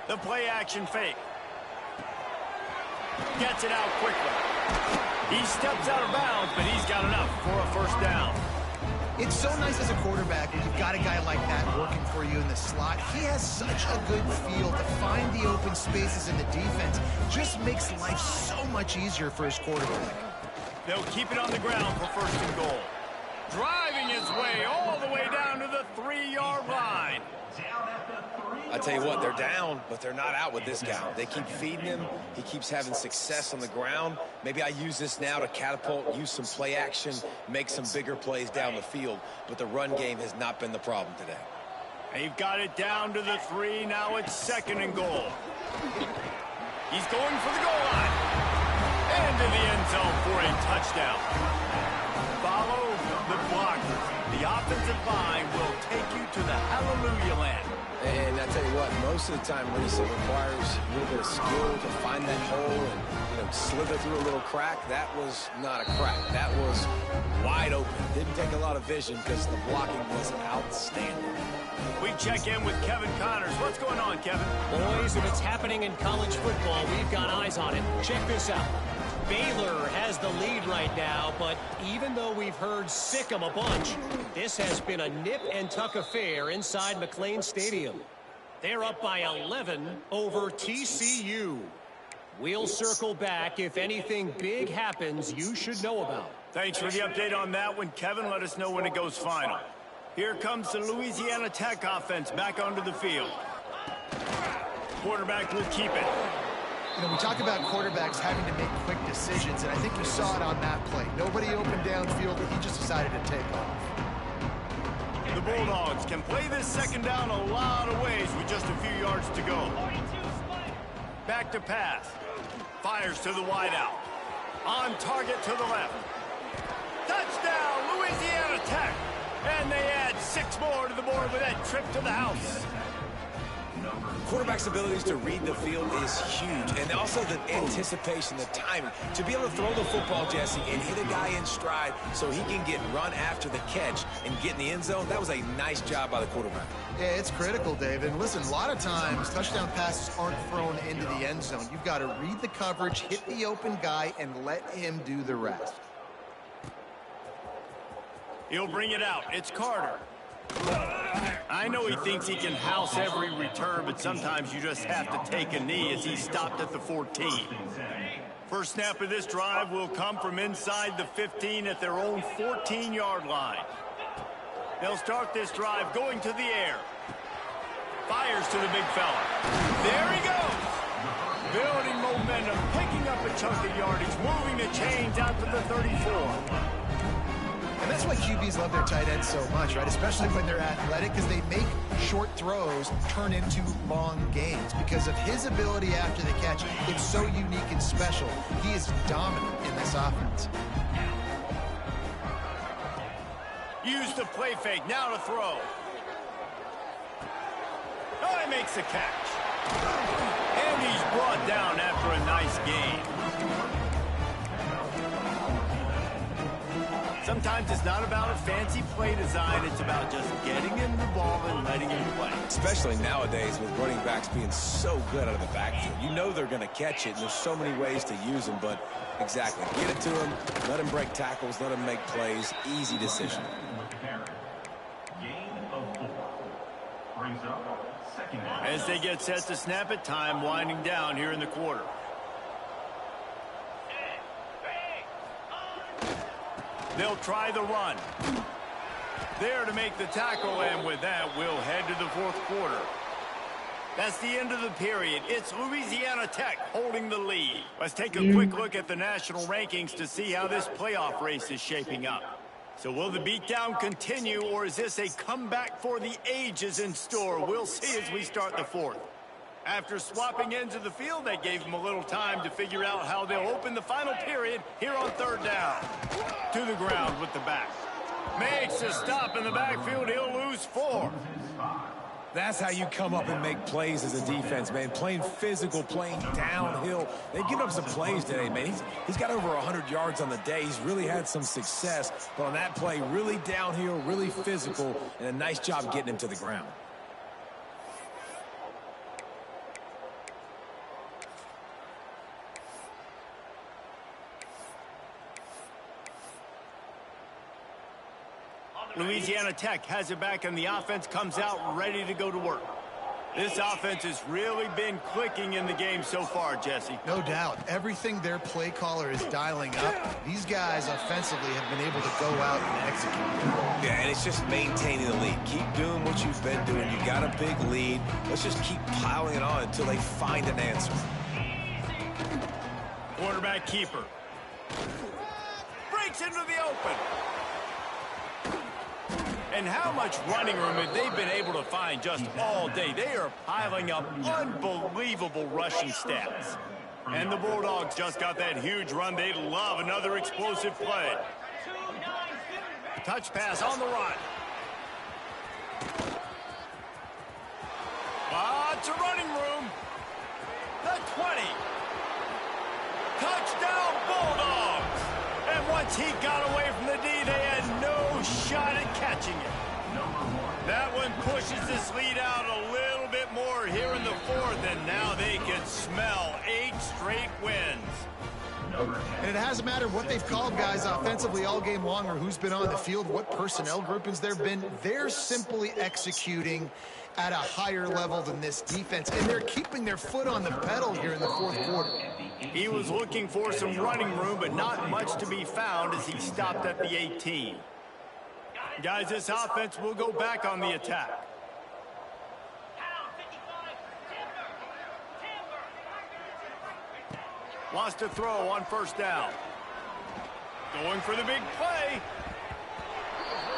The play action fake. Gets it out quickly. He steps out of bounds, but he's got enough for a 1st down. It's so nice as a quarterback when you've got a guy like that working for you in the slot. He has such a good feel to find the open spaces in the defense. Just makes life so much easier for his quarterback. They'll keep it on the ground for 1st and goal. Driving his way all the way down to the 3-yard line. I tell you what, they're down, but they're not out with this guy. They keep feeding him. He keeps having success on the ground. Maybe I use this now to catapult, use some play action, make some bigger plays down the field. But the run game has not been the problem today. They've got it down to the 3. Now it's 2nd and goal. He's going for the goal line. Into the end zone for a touchdown. Follow the blockers. The offensive line will take you to the hallelujah land. And I tell you what, most of the time, Reese, it requires a little bit of skill to find that hole and, slither through a little crack. That was not a crack. That was wide open. Didn't take a lot of vision because the blocking was outstanding. We check in with Kevin Connors. What's going on, Kevin? Boys, if it's happening in college football, we've got eyes on it. Check this out. Baylor has the lead right now, but even though we've heard sick 'em a bunch, this has been a nip-and-tuck affair inside McLean Stadium. They're up by 11 over TCU. We'll circle back if anything big happens you should know about. Thanks for the update on that one, Kevin. Let us know when it goes final. Here comes the Louisiana Tech offense back onto the field. Quarterback will keep it. We talk about quarterbacks having to make quick decisions, and I think you saw it on that play. Nobody open downfield, but he just decided to take off. The Bulldogs can play this 2nd down a lot of ways with just a few yards to go. Back to pass. Fires to the wideout. On target to the left. Touchdown, Louisiana Tech! And they add 6 more to the board with that trip to the house. Quarterback's abilities to read the field is huge, and also the anticipation, the timing. To be able to throw the football, Jesse, and hit a guy in stride so he can get run after the catch and get in the end zone, that was a nice job by the quarterback. Yeah, it's critical, Dave. And listen, a lot of times touchdown passes aren't thrown into the end zone. You've got to read the coverage, hit the open guy, and let him do the rest. He'll bring it out. It's Carter. I know he thinks he can house every return, but sometimes you just have to take a knee as he stopped at the 14. First snap of this drive will come from inside the 15 at their own 14-yard line. They'll start this drive going to the air. Fires to the big fella. There he goes. Building momentum, picking up a chunk of yardage, moving the chains out to the 34. And that's why QBs love their tight ends so much, right? Especially when they're athletic, because they make short throws turn into long gains. Because of his ability after the catch, it's so unique and special. He is dominant in this offense. Use the play fake, now to throw. Oh, he makes the catch. And he's brought down after a nice gain. Sometimes it's not about a fancy play design. It's about just getting him the ball and letting him play. Especially nowadays with running backs being so good out of the backfield. You know they're going to catch it, and there's so many ways to use them. But exactly, get it to him, let him break tackles, let him make plays. Easy decision. Gain of 4. Brings up 2nd down. As they get set to snap it, time winding down here in the quarter. They'll try the run. There to make the tackle, and with that, we'll head to the fourth quarter. That's the end of the period. It's Louisiana Tech holding the lead. Let's take a quick look at the national rankings to see how this playoff race is shaping up. So will the beatdown continue, or is this a comeback for the ages in store? We'll see as we start the fourth. After swapping ends of the field, that gave them a little time to figure out how they'll open the final period here on third down. To the ground with the back. Makes a stop in the backfield. He'll lose 4. That's how you come up and make plays as a defense, man. Playing physical, playing downhill. They've given up some plays today, man. He's got over 100 yards on the day. He's really had some success. But on that play, really downhill, really physical, and a nice job getting him to the ground. Louisiana Tech has it back, and the offense comes out ready to go to work. This offense has really been clicking in the game so far, Jesse. No doubt. Everything their play caller is dialing up, these guys offensively have been able to go out and execute. Yeah, and it's just maintaining the lead. Keep doing what you've been doing. You got a big lead. Let's just keep piling it on until they find an answer. Quarterback keeper. Breaks into the open. And how much running room have they been able to find just all day? They are piling up unbelievable rushing stats. And the Bulldogs just got that huge run. They love another explosive play. Touch pass on the run. Lots of running room. The 20. Touchdown Bulldogs. And once he got away from the D, they had no shot at catching it. That one pushes this lead out a little bit more here in the fourth, and now they can smell 8 straight wins. And it hasn't mattered what they've called guys offensively all game long or who's been on the field, what personnel groupings there have been. They're simply executing at a higher level than this defense, and they're keeping their foot on the pedal here in the fourth quarter. He was looking for some running room, but not much to be found as he stopped at the 18. Guys, this offense will go back on the attack. Lost a throw on first down. Going for the big play.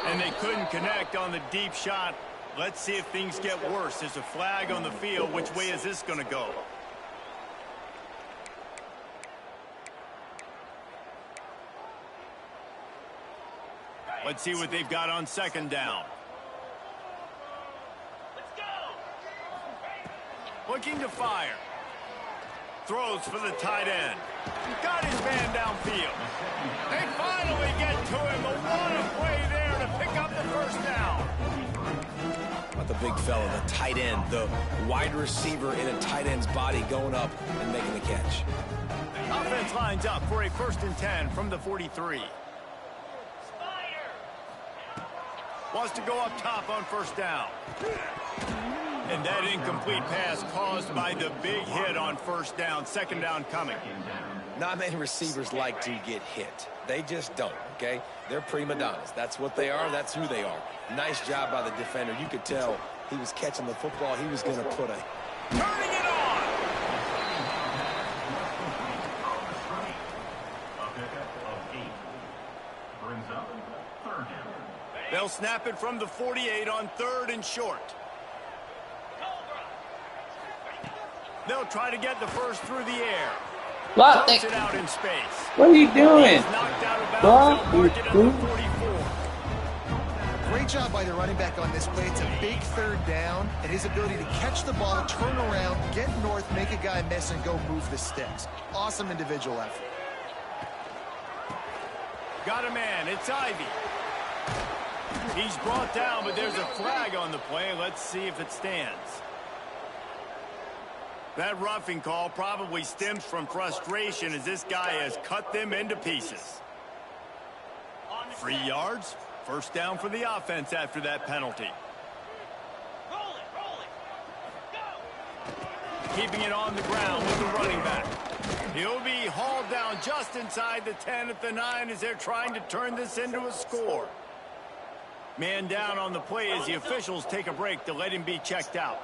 And they couldn't connect on the deep shot. Let's see if things get worse. There's a flag on the field. Which way is this going to go? Let's see what they've got on second down. Let's go. Looking to fire. Throws for the tight end. Got his man downfield. They finally get to him. A lot of play there to pick up the first down. Not the big fella, the tight end, the wide receiver in a tight end's body going up and making the catch. Offense lines up for a 1st and 10 from the 43. Wants to go up top on first down. And that incomplete pass caused by the big hit on first down. Second down coming. Not many receivers like to get hit. They just don't, okay? They're prima donnas. That's what they are. That's who they are. Nice job by the defender. You could tell he was catching the football. He was going to put a... Turning it on! A pickup of 8. Brings up third down. They'll snap it from the 48 on 3rd and short. They'll try to get the first through the air. What? Throws it out in space. What are you doing? He's knocked out of bounds. He'll mark it at the 44. Great job by the running back on this play. It's a big third down, and his ability to catch the ball, turn around, get north, make a guy miss, and go move the sticks. Awesome individual effort. Got a man. It's Ivy. He's brought down, but there's a flag on the play. Let's see if it stands. That roughing call probably stems from frustration as this guy has cut them into pieces. 3 yards. First down for the offense after that penalty. Keeping it on the ground with the running back. He'll be hauled down just inside the 10 at the 9 as they're trying to turn this into a score. Man down on the play as the officials take a break to let him be checked out.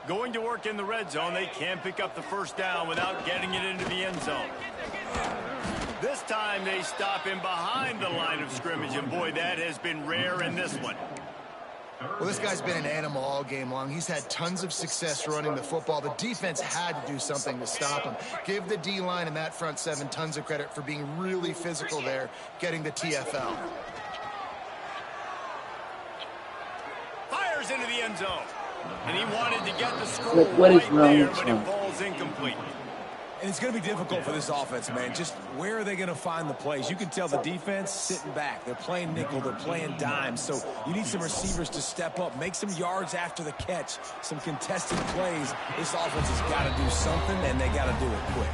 Going to work in the red zone, they can't pick up the first down without getting it into the end zone. This time they stop him behind the line of scrimmage, and boy, that has been rare in this one. Well, this guy's been an animal all game long. He's had tons of success running the football. The defense had to do something to stop him. Give the D-line and that front seven tons of credit for being really physical there, getting the TFL. Fires into the end zone. And he wanted to get the score What is right wrong there, with but him? it falls incomplete. And it's going to be difficult for this offense, man. Just where are they going to find the plays? You can tell the defense sitting back. They're playing nickel. They're playing dime. So you need some receivers to step up, make some yards after the catch, some contested plays. This offense has got to do something, and they got to do it quick.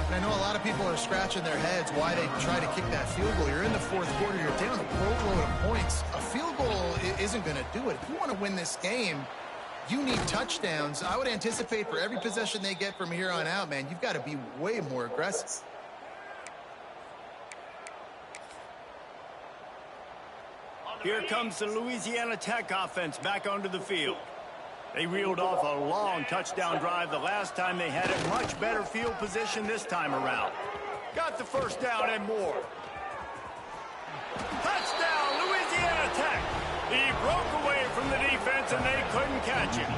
And I know a lot of people are scratching their heads why they try to kick that field goal. You're in the fourth quarter. You're down a boatload of points. A field goal isn't going to do it. If you want to win this game, you need touchdowns. I would anticipate for every possession they get from here on out, man, you've got to be way more aggressive. Here comes the Louisiana Tech offense back onto the field. They reeled off a long touchdown drive the last time they had a much better field position this time around. Got the first down and more. Touchdown, Louisiana Tech. He broke away from the defense and they couldn't catch him.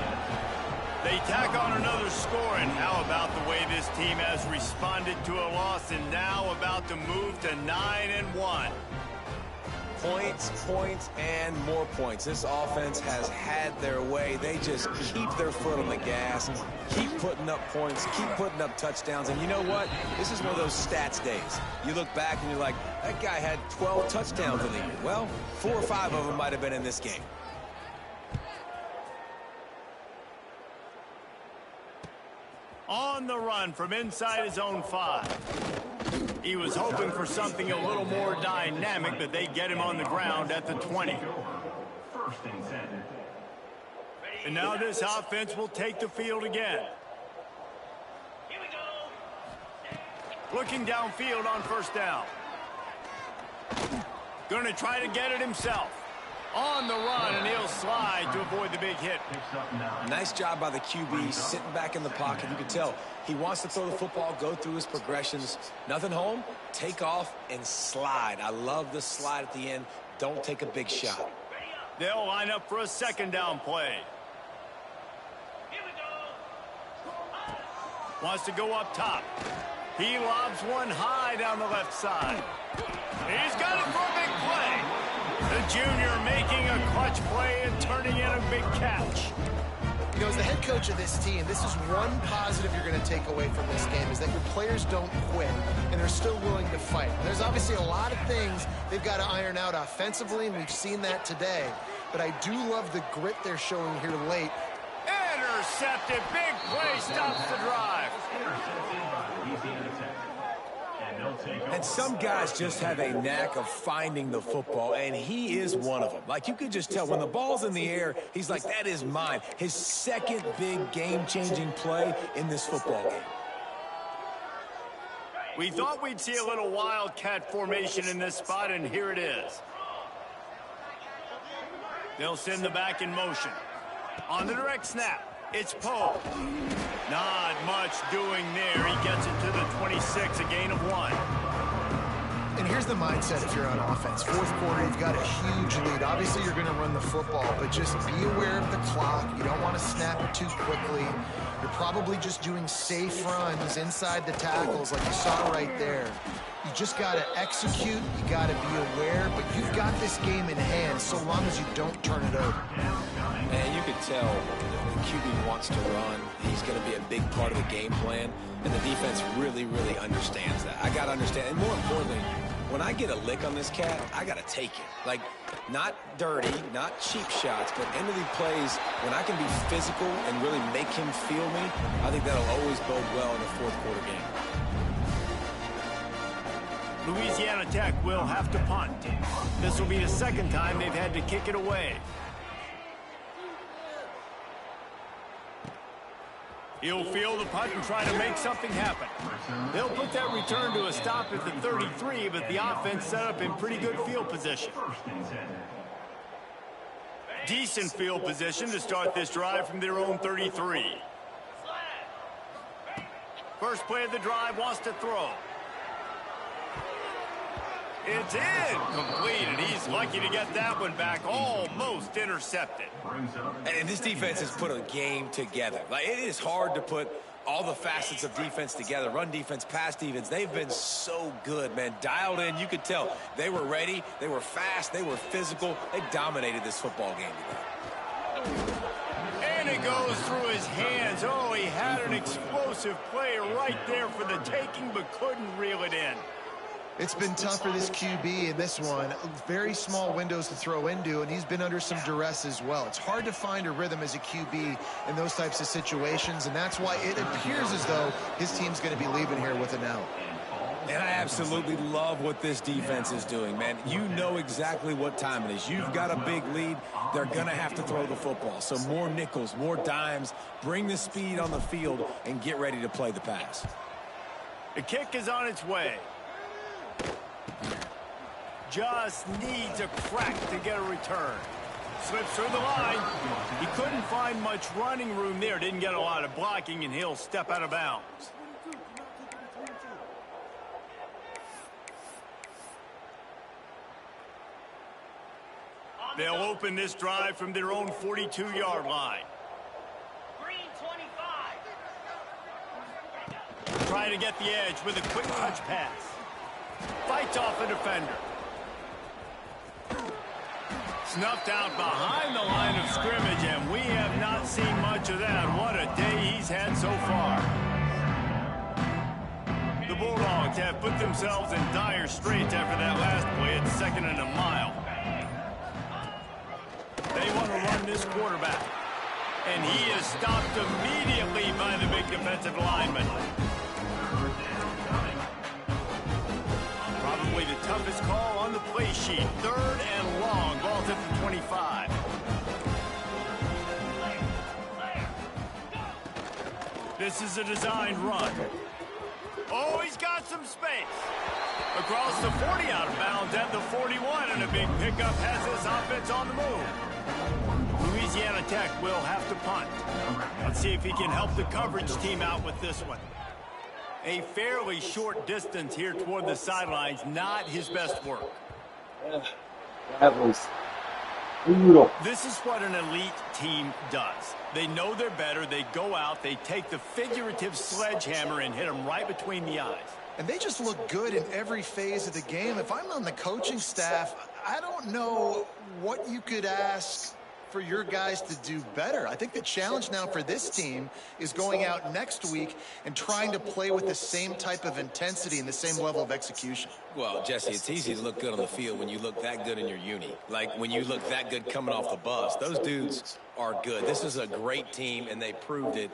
They tack on another score, and how about the way this team has responded to a loss and now about to move to 9-1. Points, points, and more points. This offense has had their way. They just keep their foot on the gas, keep putting up points, keep putting up touchdowns. And you know what? This is one of those stats days. You look back and you're like, that guy had 12 touchdowns in the year. Well, 4 or 5 of them might have been in this game. On the run from inside his own 5. He was hoping for something a little more dynamic, but they get him on the ground at the 20. First and 10. And now this offense will take the field again. Looking downfield on first down. Going to try to get it himself. On the run, and he'll slide to avoid the big hit. Nice job by the QB, sitting back in the pocket. You can tell he wants to throw the football, go through his progressions. Nothing home, take off, and slide. I love the slide at the end. Don't take a big shot. They'll line up for a second down play. Wants to go up top. He lobs one high down the left side. He's got it for a big play. The junior making a clutch play and turning in a big catch. You know, as the head coach of this team, this is one positive you're going to take away from this game, is that your players don't quit, and they're still willing to fight. There's obviously a lot of things they've got to iron out offensively, and we've seen that today. But I do love the grit they're showing here late. Intercepted. Big play stops the drive. Intercepted by Louisiana Tech. And they'll take over. And some guys just have a knack of finding the football, and he is one of them. Like, you could just tell when the ball's in the air, he's like, that is mine. His second big game-changing play in this football game. We thought we'd see a little wildcat formation in this spot, and here it is. They'll send the back in motion. On the direct snap, it's Poe. Not much doing there. He gets it to the 26, a gain of 1. And here's the mindset if you're on offense. Fourth quarter, you've got a huge lead. Obviously, you're going to run the football, but just be aware of the clock. You don't want to snap it too quickly. You're probably just doing safe runs inside the tackles like you saw right there. You just got to execute. You got to be aware, but you've got this game in hand so long as you don't turn it over. And you can tell the QB wants to run. He's going to be a big part of the game plan, and the defense really, really understands that. I got to understand, and more importantly, when I get a lick on this cat, I got to take it. Like, not dirty, not cheap shots, but end of the plays, when I can be physical and really make him feel me, I think that'll always bode well in a fourth quarter game. Louisiana Tech will have to punt. This will be the second time they've had to kick it away. He'll field the punt and try to make something happen. They'll put that return to a stop at the 33, but the offense set up in pretty good field position. Decent field position to start this drive from their own 33. First play of the drive, wants to throw. It's incomplete, and he's lucky to get that one back, almost intercepted. And this defense has put a game together. Like, it is hard to put all the facets of defense together. Run defense, pass defense. They've been so good, man. Dialed in. You could tell they were ready. They were fast. They were physical. They dominated this football game today. And it goes through his hands. Oh, he had an explosive play right there for the taking, but couldn't reel it in. It's been tough for this QB in this one. Very small windows to throw into, and he's been under some duress as well. It's hard to find a rhythm as a QB in those types of situations, and that's why it appears as though his team's going to be leaving here with an out. And I absolutely love what this defense is doing, man. You know exactly what time it is. You've got a big lead. They're going to have to throw the football. So more nickels, more dimes, bring the speed on the field, and get ready to play the pass. The kick is on its way. Just needs a crack to get a return. Slips through the line. He couldn't find much running room there. Didn't get a lot of blocking, and he'll step out of bounds. They'll open this drive from their own 42-yard line. Green 25. Trying to get the edge with a quick touch pass. Fights off a defender. Snuffed out behind the line of scrimmage, and we have not seen much of that. What a day he's had so far. The Bulldogs have put themselves in dire straits after that last play at 2nd and a mile. They want to run this quarterback, and he is stopped immediately by the big defensive lineman. Probably the toughest call on the play sheet. 3rd and long. Ball's at the 25. This is a designed run. Oh, he's got some space. Across the 40, out of bounds at the 41, and a big pickup has this offense on the move. Louisiana Tech will have to punt. Let's see if he can help the coverage team out with this one. A fairly short distance here toward the sidelines, not his best work. That was brutal. This is what an elite team does. They know they're better. They go out, they take the figurative sledgehammer and hit them right between the eyes. And they just look good in every phase of the game. If I'm on the coaching staff, I don't know what you could ask for your guys to do better. I think the challenge now for this team is going out next week and trying to play with the same type of intensity and the same level of execution. Well, Jesse, it's easy to look good on the field when you look that good in your uni. Like when you look that good coming off the bus. Those dudes are good. This is a great team, and they proved it